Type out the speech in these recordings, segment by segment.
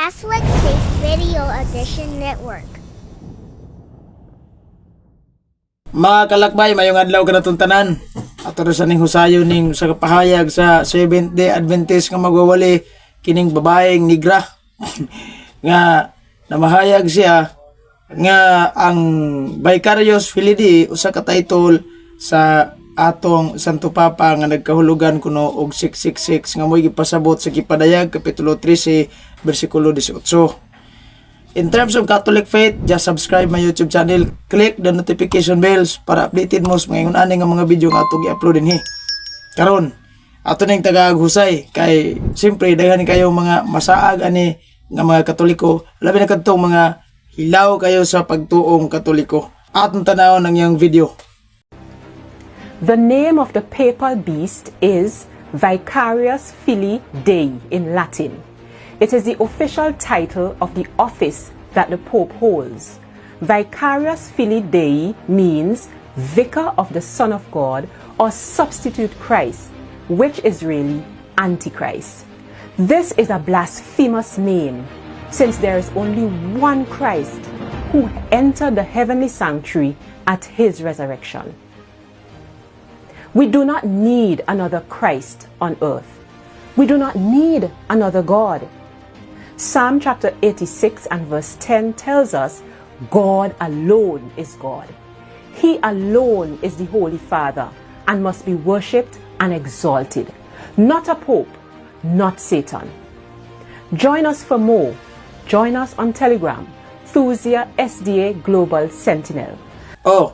Catholic Faith Video Edition Network. Mga kalakbay, mayong adlaw kanatong tanan. Ato sa ning husayon ning sa kapahayag sa Seventh-day Adventist nga magwawali kining babaeng nigra nga namahayag siya nga ang Vicarious Filii usa ka title sa atong Santo Papa nga nagkahulugan kuno og 666 nga mo'y gipasabot sa Gipadayag kapitulo 13 bersikulo 18. In terms of Catholic faith, just subscribe my YouTube channel, click the notification bells para updated mo sa mga ani nga mga video nga atong i-upload dinhi. Karon, ato ning tagaghusay kay siyempre daghan kayo mga masaag ani nga mga Katoliko, labi na kadtong mga hilaw kayo sa pagtuong Katoliko. Atong tanawon ang iyang video. The name of the papal beast is Vicarious Filii Dei in Latin. It is the official title of the office that the Pope holds. Vicarious Filii Dei means Vicar of the Son of God or substitute Christ, which is really Antichrist. This is a blasphemous name, since there is only one Christ who entered the heavenly sanctuary at his resurrection. We do not need another Christ on earth. We do not need another God. Psalm chapter 86 and verse 10 tells us God alone is God. He alone is the Holy Father and must be worshipped and exalted. Not a pope, not Satan. Join us for more. Join us on Telegram, Thusia SDA Global Sentinel. Oh,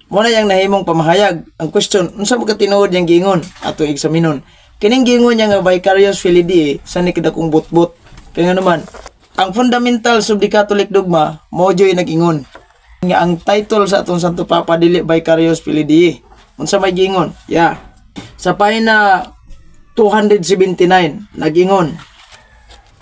muna yang nahimong pamahayag. Ang question, unsa mo ka tinuod yang giingon ato eksaminon? Kining giingon niya nga Vicarious Filii Dei sa nikadakong butbut. Kaya nga naman, ang fundamentals of the Catholic dogma mo joy nag-ingon nga ang title sa atong Santo Papa dili Vicarious Filii Dei. Unsa may giingon? Yeah. Sa pahina 279 nag-ingon,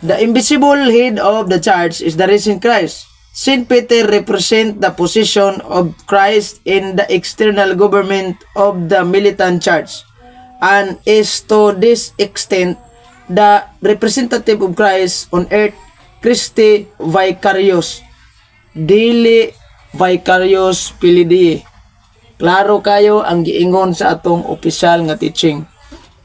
the invisible head of the church is the risen Christ. Saint Peter represent the position of Christ in the external government of the militant church and is to this extent the representative of Christ on earth, Christi Vicarious, dili Vicarious Filii Dei. Klaro kayo ang giingon sa atong opisyal nga teaching.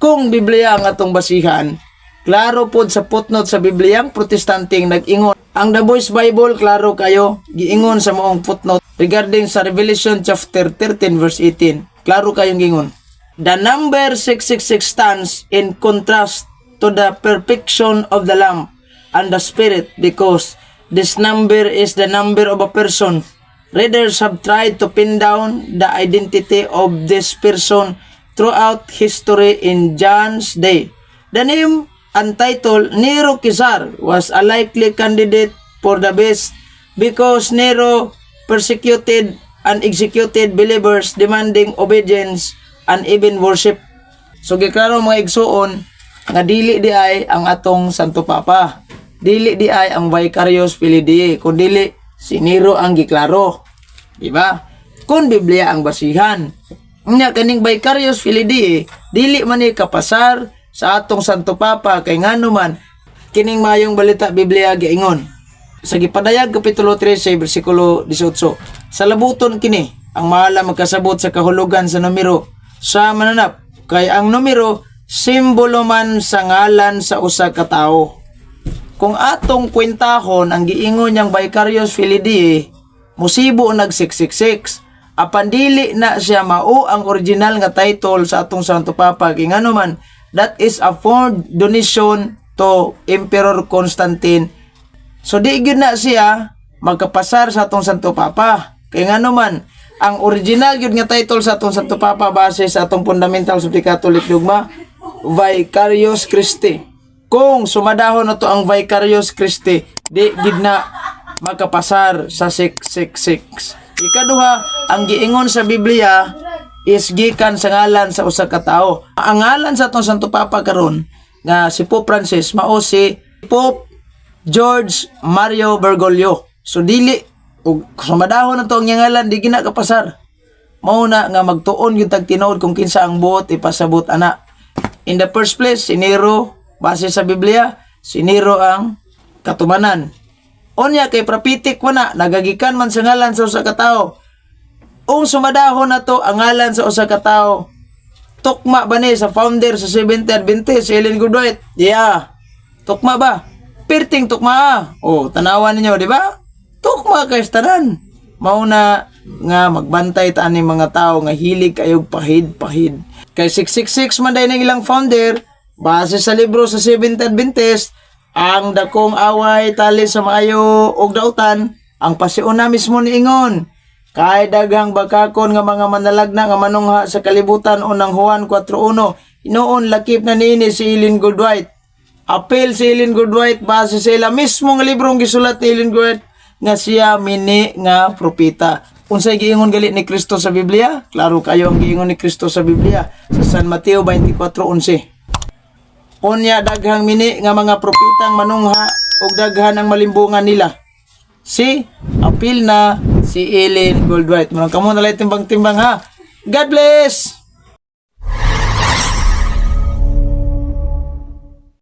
Kung Biblia ang atong basihan, klaro pod sa footnote sa Bibliang Protestanteng nag-ingon. Ang The Voice Bible, klaro kayo, giingon sa moong footnote regarding sa Revelation chapter 13 verse 18. Klaro kayong giingon. The number 666 stands in contrast to the perfection of the Lamb and the Spirit because this number is the number of a person. Readers have tried to pin down the identity of this person throughout history in John's day. The name and title Nero Caesar was a likely candidate for the beast because Nero persecuted and executed believers demanding obedience and even worship. So giklaro mga igsuon nga dili di ay ang atong Santo Papa, dili di ay ang Vicarious Filii Dei, kundi si Nero ang giklaro, di ba? Kung Biblia ang basihan, nya kaning Vicarious Filii Dei dili man ni kapasar sa atong Santo Papa kay ngano man kining mayong balita Biblia giingon sa Gipadayag kapitulo 13 bersikulo 18, sa labuton kini ang mahala magkasabot sa kahulugan sa numero sa mananap kay ang numero simbolo man sa ngalan sa usa ka tawo. Kung atong kwentahon ang giingon niyang Vicarious Filii Dei, musibo nag 666 apan dili na siya mao ang original nga title sa atong Santo Papa kay ngano man that is a foreign donation to Emperor Constantine. So di gyud na siya magkapasar sa atong Santo Papa. Kay ngano man ang original gyud nga title sa atong Santo Papa base sa atong fundamentals of the Catholic dogma, Vicarious Christi. Kung sumadahon na to ang Vicarious Christi, di gyud na magkapasar sa 666. Ikaduha, ang giingon sa Biblia is gikan sa ngalan sa usa ka tawo. Ang ngalan sa atong Santo Papa karon nga si Pope Francis mao si Pope George Mario Bergoglio. So dili ug sumadahon na to ang ngalan di gina kapasar. Mao na nga magtuon gyud tag tinuod kung kinsa ang buot ipasabot ana. In the first place, si Nero base sa Biblia, si Nero ang katumanan. Unya kay propitik mo na, nagagikan man sa ngalan sa usa ka tawo. Ung sumadahon na to ang ngalan sa usa ka tawo. Tukma ba ni sa founder sa 70 Adventist, si Ellen G. White? Yeah. Tukma ba? Perting tukma. Oh, tanawan ninyo, di ba? Tukma kay tanan. Mauna nga magbantay taan ni mga tao nga hilig kayog pahid-pahid. Kay 666 man day ng ilang founder, base sa libro sa 70 Adventist, ang dakong away tali sa maayo og dautan, ang pasiuna mismo niingon. Kay daghang bakakon nga mga manalagna nga manungha sa kalibutan unang Juan 4:1, inoon lakip na niini si Ellen G. White. Apel si Ellen G. White base sa ila mismo nga librong gisulat ni Ellen G. White nga siya mini nga propeta. Unsay giingon gali ni Kristo sa Biblia? Klaro kayo ang giingon ni Kristo sa Biblia sa San Mateo 24:11. Unya daghang mini nga mga propetang manungha ug daghan ang malimbungan nila. Si apil na si Ellen G. White. Murang kamo na lay timbang-timbang ha. God bless.